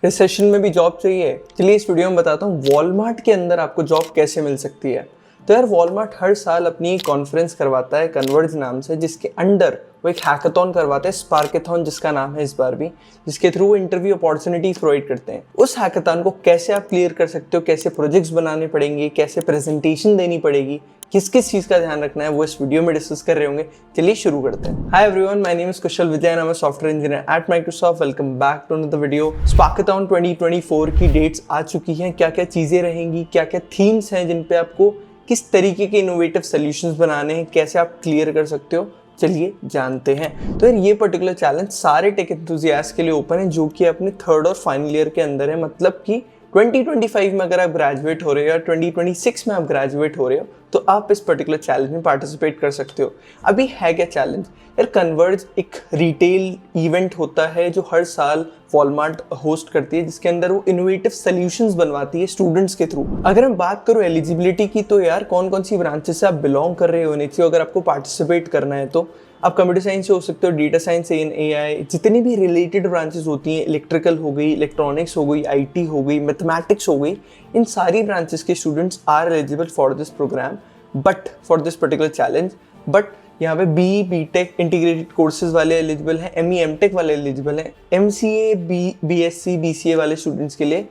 Recession में भी job चाहिए। चलिए इस वीडियो में बताता हूँ वॉलमार्ट के अंदर आपको जॉब कैसे मिल सकती है। तो यार वॉलमार्ट हर साल अपनी एक कॉन्फ्रेंस करवाता है कन्वर्ज नाम से, जिसके अंडर वो एक हैकाथॉन करवाते हैं, स्पार्केथॉन जिसका नाम है इस बार भी, जिसके थ्रू वो इंटरव्यू अपॉर्चुनिटीज प्रोवाइड करते हैं। उस हैकाथॉन को कैसे आप क्लियर कर सकते हो, कैसे प्रोजेक्ट्स बनाने पड़ेंगे, कैसे प्रेजेंटेशन देनी पड़ेगी, किस किस चीज़ का ध्यान रखना है, वो इस वीडियो में डिस्कस कर रहे होंगे। चलिए शुरू करते हैं। Hi everyone, my name is Kushal Vijay and I am a software engineer at Microsoft. Welcome back to another video. Sparkathon 2024 की डेट्स आ चुकी हैं। क्या क्या चीज़ें रहेंगी, क्या क्या थीम्स हैं जिन पे आपको किस तरीके के इनोवेटिव सॉल्यूशंस बनाने हैं, कैसे आप क्लियर कर सकते हो, चलिए जानते हैं। तो यार ये पर्टिकुलर चैलेंज सारे टेक एंथुसियास्ट के लिए ओपन है जो कि अपने थर्ड और फाइनल ईयर के अंदर है। मतलब कि 2025 में अगर आप ग्रेजुएट हो रहे हो या 2026 में आप ग्रेजुएट हो रहे हो तो आप इस पर्टिकुलर चैलेंज में पार्टिसिपेट कर सकते हो। अभी है क्या चैलेंज? यार कन्वर्ज एक रिटेल इवेंट होता है जो हर साल वॉलमार्ट होस्ट करती है, जिसके अंदर वो इनोवेटिव सॉल्यूशंस बनवाती है स्टूडेंट्स के थ्रू। अगर मैं बात करूँ एलिजिबिलिटी की, तो यार कौन कौन सी ब्रांचेस से आप बिलोंग कर रहे होने चाहिए अगर आपको पार्टिसिपेट करना है। तो आप कंप्यूटर साइंस से हो सकते हो, डेटा साइंस एंड एआई, जितनी भी रिलेटेड ब्रांचेस होती हैं, इलेक्ट्रिकल हो गई, इलेक्ट्रॉनिक्स हो गई, आईटी हो गई, मैथमेटिक्स हो गई, इन सारी ब्रांचेस के students are eligible for this programme but for this particular challenge. But यहाँ पे बी बीटेक इंटीग्रेटेड कोर्सेज वाले एलिजिबल हैं, एमई एमटेक वाले एलिजिबल हैं, एमसीए बीएससी बीसीए वाले स्टूडेंट्स के लिए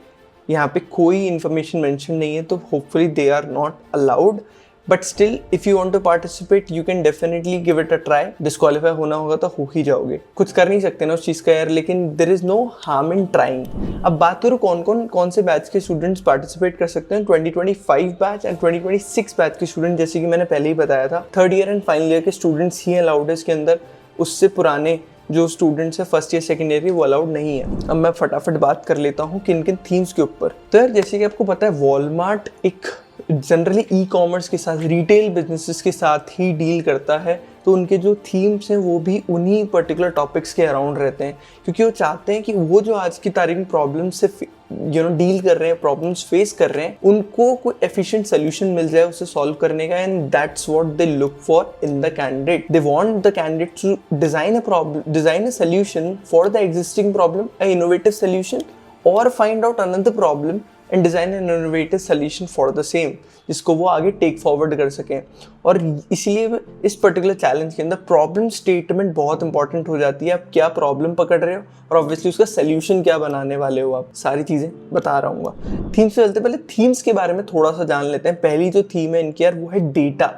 यहाँ पे कोई इन्फॉर्मेशन मेंशन नहीं है, तो hopefully they are not allowed. But still if you want to participate you can definitely give it a try. Disqualify होना होगा तो हो ही जाओगे, कुछ कर नहीं सकते ना उस चीज़ का यार, लेकिन there is no harm in trying. अब बात करूँ कौन से बैच के स्टूडेंट्स पार्टिसिपेट कर सकते हैं। 2025 बैच एंड 2026 बैच के स्टूडेंट, जैसे कि मैंने पहले ही बताया था, third year and final year के स्टूडेंट्स ही अलाउड है इसके अंदर। उससे पुराने जो स्टूडेंट्स है फर्स्ट ईयर सेकंड ईयर के, वो अलाउड नहीं है। अब मैं फटाफट बात कर लेता हूँ किन किन थीम्स के ऊपर। तो यार जैसे कि आपको पता है वॉलमार्ट एक जनरली ई कॉमर्स के साथ, रिटेल बिजनेसेस के साथ ही डील करता है, तो उनके जो थीम्स हैं वो भी उन्हीं पर्टिकुलर टॉपिक्स के अराउंड रहते हैं, क्योंकि वो चाहते हैं कि वो जो आज की तारीख में प्रॉब्लम से डील कर रहे हैं, प्रॉब्लम्स फेस कर रहे हैं, उनको कोई एफिशिएंट सोल्यूशन मिल जाए उसे सॉल्व करने का। And that's what they look for in the candidate. They want the candidate to design a solution for the existing problem, a innovative solution, और find out another problem and design an innovative solution for the same, जिसको वो आगे take forward कर सकें। और इसीलिए इस particular challenge के अंदर प्रॉब्लम स्टेटमेंट बहुत इंपॉर्टेंट हो जाती है। आप क्या प्रॉब्लम पकड़ रहे हो और ऑब्वियसली उसका सोल्यूशन क्या बनाने वाले हो, आप सारी चीज़ें बता रहा हूँ। थीम्स से चलते पहले थीम्स के बारे में थोड़ा सा जान लेते हैं। पहली जो थीम है इनकी यार वो है डेटा।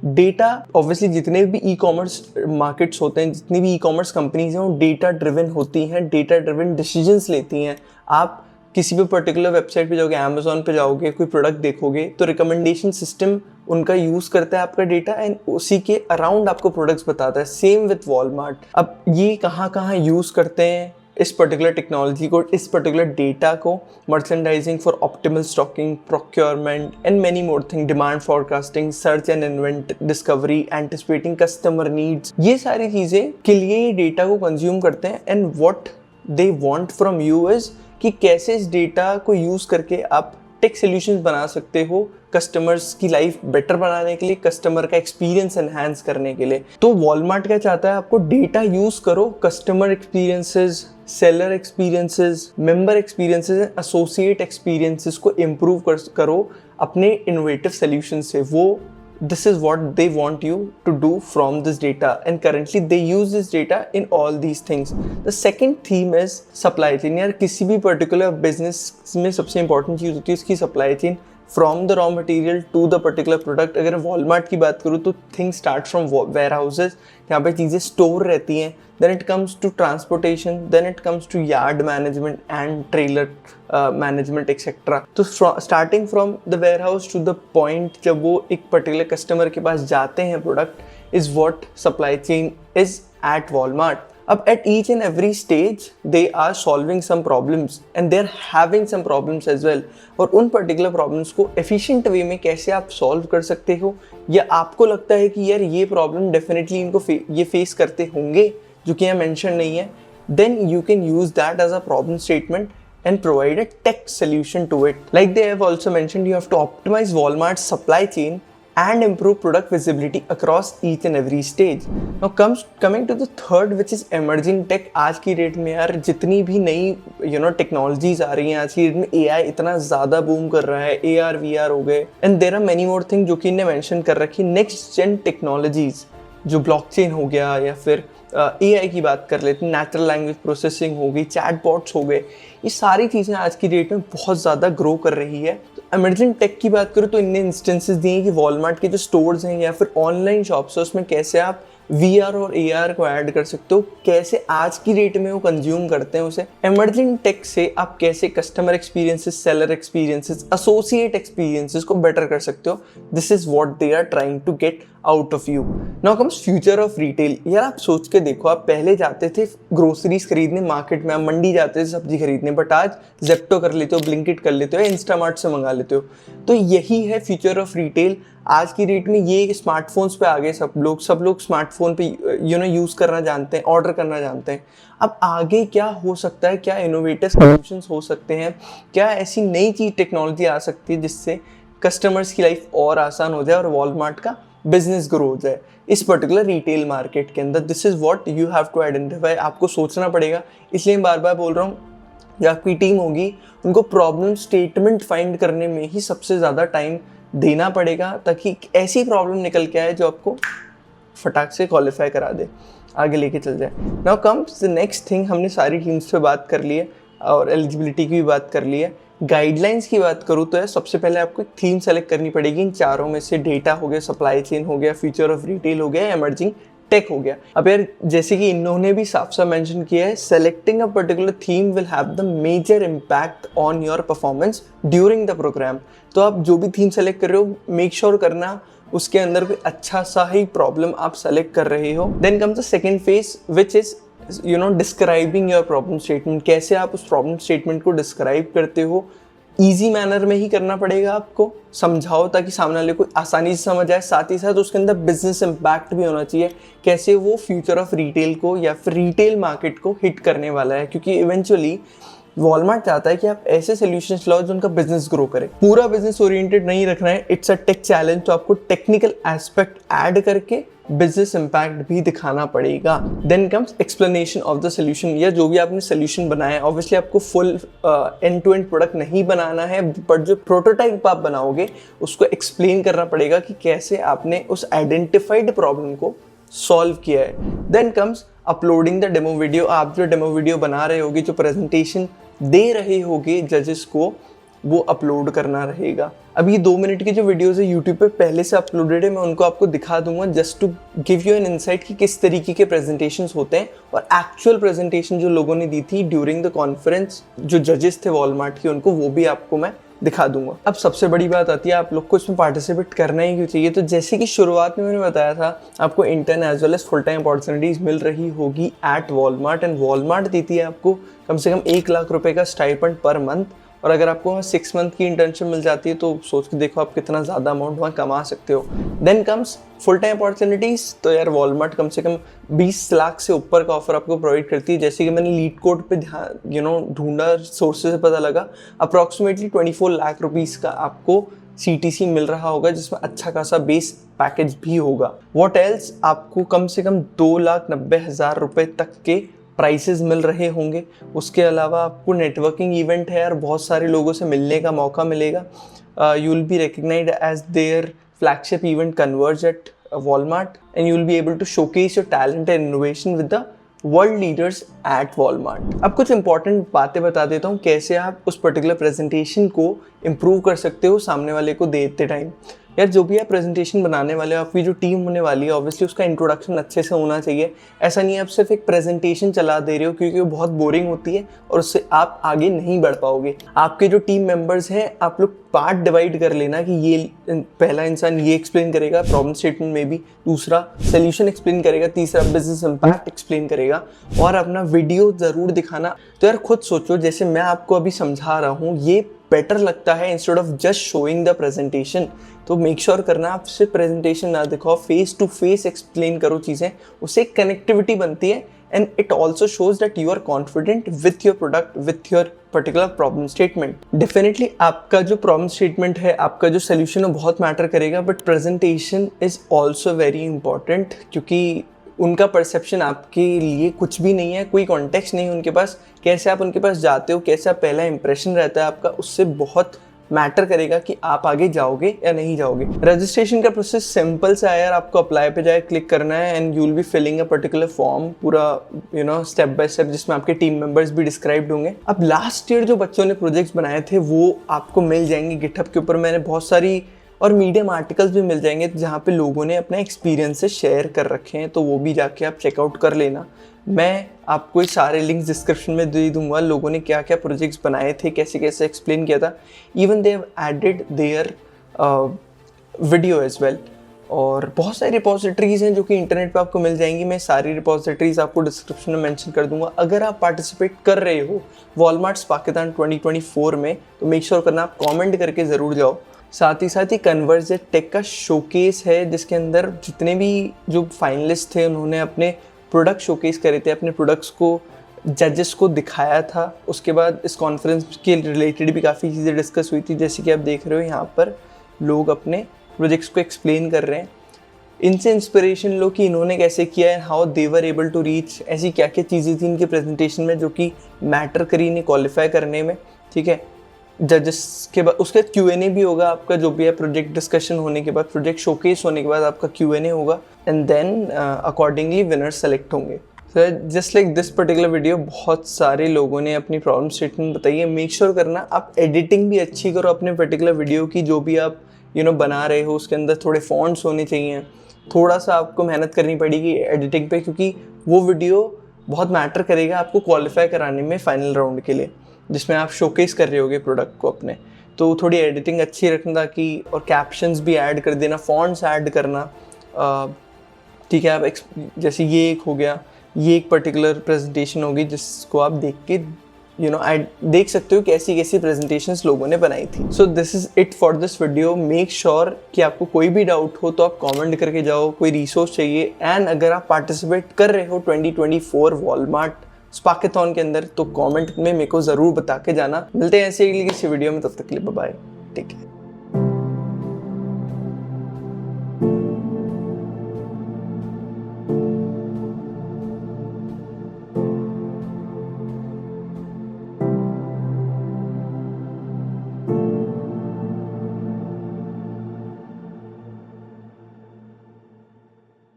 डेटा ऑब्वियसली जितने भी ई कॉमर्स मार्केट्स होते हैं, जितनी भी ई कॉमर्स कंपनीज हैं, वो डेटा ड्रिवन होती हैं, डेटा ड्रिवन डिसीजंस लेती हैं। आप किसी भी पर्टिकुलर वेबसाइट पे जाओगे, अमेज़ॉन पे जाओगे, कोई प्रोडक्ट देखोगे तो रिकमेंडेशन सिस्टम उनका यूज़ करता है आपका डेटा, एंड उसी के अराउंड आपको प्रोडक्ट्स बताता है। Same with Walmart. अब ये कहाँ कहाँ यूज़ करते हैं इस पर्टिकुलर टेक्नोलॉजी को, इस पर्टिकुलर डेटा को? Merchandising for optimal stocking, procurement and many more thing, demand forecasting, search and invent discovery, anticipating customer needs, ये सारी चीज़ें के लिए ये डेटा को कंज्यूम करते हैं। And what they want from you is कि कैसे इस डेटा को यूज़ करके आप टेक सॉल्यूशंस बना सकते हो कस्टमर्स की लाइफ बेटर बनाने के लिए, कस्टमर का एक्सपीरियंस एनहांस करने के लिए। तो वॉलमार्ट क्या चाहता है? आपको डेटा यूज़ करो, customer experiences, seller experiences, member experiences, associate experiences को इम्प्रूव करो अपने इनोवेटिव सॉल्यूशन से। वो this is what they want you to do from this data, and currently they use this data in all these things. The second theme is supply chain. यार किसी भी particular business में सबसे important चीज़ होती है उसकी supply chain, from the raw material to the particular product. अगर Walmart की बात करूँ तो thing start from warehouses, यहाँ पे चीज़ें स्टोर रहती हैं, then it comes to transportation, then it comes to yard management and trailer management etc. तो starting from the warehouse to the point जब वो एक particular customer के पास जाते हैं product, is what supply chain is at Walmart. अब at each and every stage they are solving some problems and they are having some problems as well. और उन particular problems को efficient way में कैसे आप solve कर सकते हो, या आपको लगता है कि यार ये problem definitely इनको ये face करते होंगे जो कि यहाँ मेंशन नहीं है, then you can use that as a problem statement and provide a tech solution to it. Like they have also mentioned, you have to optimize Walmart's supply chain and improve product visibility across each and every stage. Now coming to the third, which is emerging tech. आज की date में यार जितनी भी नई technologies आ रही हैं, आज की डेट में AI इतना ज़्यादा बूम कर रहा है, AR VR हो गए, and there are many more thing जो कि इन्हें मेंशन कर रखी। नेक्स्ट जेन टेक्नोलॉजीज जो ब्लॉकचेन हो गया, या फिर AI की बात कर लेते हैं, नेचुरल लैंग्वेज प्रोसेसिंग हो गई, चैटबॉट्स हो गए, ये सारी चीज़ें आज की डेट में बहुत ज़्यादा ग्रो कर रही है। तो इमर्जिंग टेक की बात करूँ तो इनने इंस्टेंसेस दिए हैं कि वॉलमार्ट के जो स्टोर्स हैं या फिर ऑनलाइन शॉप्स है, उसमें कैसे आप VR और AR को ऐड कर सकते हो, कैसे आज की डेट में वो कंज्यूम करते हैं उसे। इमर्जिंग टेक से आप कैसे customer experiences, seller experiences, associate experiences को बेटर कर सकते हो। This is what they are trying to get out of you. Now comes future of retail. यार आप सोच के देखो, आप पहले जाते थे ग्रोसरीज खरीदने मार्केट में, आप मंडी जाते थे सब्जी खरीदने, बट आज जेप्टो कर लेते हो, ब्लिंकिट कर लेते हो, इंस्टामार्ट से मंगा लेते हो। तो यही है फ्यूचर ऑफ रिटेल। आज की डेट में ये स्मार्टफोन्स पे आ गए सब लोग स्मार्टफोन पे यूज़ करना जानते हैं, ऑर्डर करना जानते हैं। अब आगे क्या हो सकता है, क्या इनोवेटिव सॉल्यूशंस हो सकते हैं, क्या ऐसी नई चीज़ टेक्नोलॉजी आ सकती है जिससे कस्टमर्स की लाइफ और आसान हो जाए और वॉलमार्ट का बिजनेस ग्रो हो जाए इस पर्टिकुलर रिटेल मार्केट के अंदर। This is what you have to identify. आपको सोचना पड़ेगा, इसलिए मैं बार बार बोल रहा हूँ, जो आपकी टीम होगी उनको प्रॉब्लम स्टेटमेंट फाइंड करने में ही सबसे ज़्यादा टाइम देना पड़ेगा, ताकि ऐसी प्रॉब्लम निकल के आए जो आपको फटाक से क्वालिफाई करा दे, आगे लेके चल जाए। Now comes the next thing. हमने सारी टीम्स पे बात कर ली है और एलिजिबिलिटी की भी बात कर ली है। गाइडलाइंस की बात करूँ तो सबसे पहले आपको एक थीम सेलेक्ट करनी पड़ेगी। इन चारों में से डेटा हो गया, सप्लाई चेन हो गया, फ्यूचर ऑफ रिटेल हो गया, इमर्जिंग टेक हो गया। अब यार जैसे कि इन्होंने भी साफ साफ मेंशन किया है, selecting a particular theme will have the major impact on your performance during the programme. तो आप जो भी थीम सेलेक्ट कर रहे हो, मेक श्योर करना उसके अंदर कोई अच्छा सा ही प्रॉब्लम आप सेलेक्ट कर रहे हो। Then comes the second phase, which is describing your problem statement. कैसे आप उस प्रॉब्लम स्टेटमेंट को डिस्क्राइब करते हो, ईजी मैनर में ही करना पड़ेगा आपको, समझाओ ताकि सामने वाले को आसानी से समझ आए। साथ ही साथ उसके अंदर बिजनेस इम्पैक्ट भी होना चाहिए, कैसे वो फ्यूचर ऑफ रिटेल को या फिर रिटेल मार्केट को हिट करने वाला है, क्योंकि इवेंचुअली वॉलमार्ट चाहता है कि आप ऐसे सॉल्यूशंस लाओ जो उनका बिजनेस ग्रो करे। पूरा बिजनेस ओरिएंटेड नहीं रखना है, इट्स अ टेक चैलेंज, तो आपको टेक्निकल एस्पेक्ट ऐड करके बिजनेस इम्पैक्ट भी दिखाना पड़ेगा। Then comes explanation of the solution, या जो भी आपने सोल्यूशन बनाया है। ऑब्वियसली आपको full end to end product नहीं बनाना है, बट जो प्रोटोटाइप आप बनाओगे उसको एक्सप्लेन करना पड़ेगा कि कैसे आपने उस आइडेंटिफाइड प्रॉब्लम को सॉल्व किया है। Then comes uploading the demo video. आप जो डेमो वीडियो बना रहे होगे, जो प्रेजेंटेशन दे रहे होगे जजेस को, वो अपलोड करना रहेगा। अभी 2 मिनट की जो वीडियोस है यूट्यूब पे पहले से अपलोडेड है, मैं उनको आपको दिखा दूंगा just to give you an insight कि किस तरीके के प्रेजेंटेशंस होते हैं, और एक्चुअल प्रेजेंटेशन जो लोगों ने दी थी ड्यूरिंग द कॉन्फ्रेंस, जो जजेस थे वॉलमार्ट के, उनको वो भी आपको मैं दिखा दूंगा। अब सबसे बड़ी बात आती है, आप लोग को इसमें पार्टिसिपेट करना ही क्यों चाहिए। तो जैसे कि शुरुआत में मैंने बताया था, आपको intern as well as full time opportunities मिल रही होगी एट वॉलमार्ट, एंड वॉलमार्ट देती है आपको कम से कम 1 लाख रुपए का स्टाइपेंड पर मंथ। और अगर आपको 6 मंथ की इंटर्नशिप मिल जाती है तो सोच के देखो आप कितना ज़्यादा अमाउंट वहाँ कमा सकते हो। Then comes full time opportunities. तो यार वॉलमार्ट कम से कम 20 लाख से ऊपर का ऑफर आपको प्रोवाइड करती है। जैसे कि मैंने लीड कोड पे ध्यान ढूंढा, सोर्सेज से पता लगा, अप्रॉक्सीमेटली 24 लाख रुपीज़ का आपको CTC मिल रहा होगा, जिसमें अच्छा खासा बेस पैकेज भी होगा। व्हाट एल्स, आपको कम से कम 2,90,000 रुपये तक के प्राइसेस मिल रहे होंगे। उसके अलावा आपको नेटवर्किंग इवेंट है और बहुत सारे लोगों से मिलने का मौका मिलेगा। You will be recognised as their flagship event Converge at Walmart, and you will be able to showcase your talent and innovation with the world leaders at Walmart. अब कुछ इंपॉर्टेंट बातें बता देता हूँ, कैसे आप उस पर्टिकुलर प्रेजेंटेशन को इम्प्रूव कर सकते हो सामने वाले को देते टाइम। यार जो भी आप प्रेजेंटेशन बनाने वाले हो, आपकी जो टीम होने वाली है, ऑब्वियसली उसका इंट्रोडक्शन अच्छे से होना चाहिए। ऐसा नहीं है आप सिर्फ एक प्रेजेंटेशन चला दे रहे हो, क्योंकि वो बहुत बोरिंग होती है और उससे आप आगे नहीं बढ़ पाओगे। आपके जो टीम मेंबर्स हैं, आप लोग पार्ट डिवाइड कर लेना कि ये पहला इंसान ये एक्सप्लेन करेगा प्रॉब्लम स्टेटमेंट में भी, दूसरा सोल्यूशन एक्सप्लेन करेगा, तीसरा बिजनेस इम्पैक्ट एक्सप्लेन करेगा, और अपना वीडियो ज़रूर दिखाना। तो यार खुद सोचो, जैसे मैं आपको अभी समझा रहा हूँ, ये बेटर लगता है instead of just showing the presentation. तो मेक श्योर करना आप सिर्फ प्रेजेंटेशन ना दिखाओ, फेस टू फेस एक्सप्लेन करो चीज़ें, उससे एक कनेक्टिविटी बनती है, and it also shows that you are confident with your product, with your particular problem statement. Definitely आपका जो प्रॉब्लम स्टेटमेंट है, आपका जो सोल्यूशन है, बहुत मैटर करेगा, but presentation is also very important, क्योंकि उनका परसेप्शन आपके लिए कुछ भी नहीं है, कोई कॉन्टेक्स्ट नहीं है उनके पास। कैसे आप उनके पास जाते हो, कैसा पहला इंप्रेशन रहता है आपका, उससे बहुत मैटर करेगा कि आप आगे जाओगे या नहीं जाओगे। रजिस्ट्रेशन का प्रोसेस सिंपल सा है यार, आपको अप्लाई पे जाए क्लिक करना है and you will be filling a particular form, पूरा स्टेप बाय स्टेप, जिसमें आपके टीम मेंबर्स भी डिस्क्राइब्ड होंगे। अब लास्ट ईयर जो बच्चों ने प्रोजेक्ट्स बनाए थे वो आपको मिल जाएंगे गिटहब के ऊपर। मैंने बहुत सारी और मीडियम आर्टिकल्स भी मिल जाएंगे जहाँ पे लोगों ने अपने एक्सपीरियंसेस शेयर कर रखे हैं, तो वो भी जाके आप चेकआउट कर लेना। मैं आपको ये सारे लिंक्स डिस्क्रिप्शन में दे दूंगा, लोगों ने क्या क्या प्रोजेक्ट्स बनाए थे, कैसे कैसे एक्सप्लेन किया था। Even they have added their video as well. और बहुत सारी रिपोजिटरीज़ हैं जो कि इंटरनेट पे आपको मिल जाएंगी। मैं सारी रिपोजिटरीज़ आपको डिस्क्रिप्शन में मेंशन कर दूंगा। अगर आप पार्टिसिपेट कर रहे हो वॉलमार्ट स्पाकेथॉन 2024 में, तो मेक श्योर करना आप कमेंट करके ज़रूर जाओ। साथ ही कन्वर्ज टेक का शोकेस है, जिसके अंदर जितने भी जो फाइनलिस्ट थे उन्होंने अपने प्रोडक्ट शोकेस करे थे, अपने प्रोडक्ट्स को जजेस को दिखाया था। उसके बाद इस कॉन्फ्रेंस के रिलेटेड भी काफ़ी चीज़ें डिस्कस हुई थी, जैसे कि आप देख रहे हो यहाँ पर लोग अपने प्रोजेक्ट्स को एक्सप्लेन कर रहे हैं। इनसे इंस्पिरेशन लो कि इन्होंने कैसे किया है, how they were able to reach, ऐसी क्या क्या चीज़ें थी इनके प्रेजेंटेशन में जो कि मैटर करी इन्हें क्वालिफाई करने में। ठीक है, जजेस के बाद उसके बाद Q&A भी होगा आपका, जो भी है प्रोजेक्ट डिस्कशन होने के बाद, प्रोजेक्ट शोकेस होने के बाद आपका Q&A होगा and then accordingly winners select होंगे। So just like this particular video, बहुत सारे लोगों ने अपनी प्रॉब्लम स्टेटमेंट बताई है। मेक श्योर करना आप एडिटिंग भी अच्छी करो अपने पर्टिकुलर वीडियो की, जो भी आप बना रहे हो उसके अंदर थोड़े फॉन्ट्स होने चाहिए, थोड़ा सा आपको मेहनत करनी पड़ेगी एडिटिंग पे, क्योंकि वो वीडियो बहुत मैटर करेगा आपको क्वालिफाई कराने में फाइनल राउंड के लिए, जिसमें आप शोकेस कर रहे होगे प्रोडक्ट को अपने। तो थोड़ी एडिटिंग अच्छी रखना कि, और कैप्शंस भी ऐड कर देना, फॉन्ट्स ऐड करना। ठीक है, आप जैसे ये एक हो गया, ये एक पर्टिकुलर प्रेजेंटेशन होगी जिसको आप देख के देख सकते हो कैसी कैसी प्रेजेंटेशंस लोगों ने बनाई थी। So this is it for this video. Make sure कि आपको कोई भी डाउट हो तो आप कमेंट करके जाओ, कोई रिसोर्स चाहिए, एंड अगर आप पार्टिसिपेट कर रहे हो 2024 वॉलमार्ट स्पाकेथॉन के अंदर, तो कमेंट में मेरे को ज़रूर बता के जाना। मिलते हैं ऐसे ही किसी वीडियो में, तब तक के लिए बाय बाय, टेक केयर।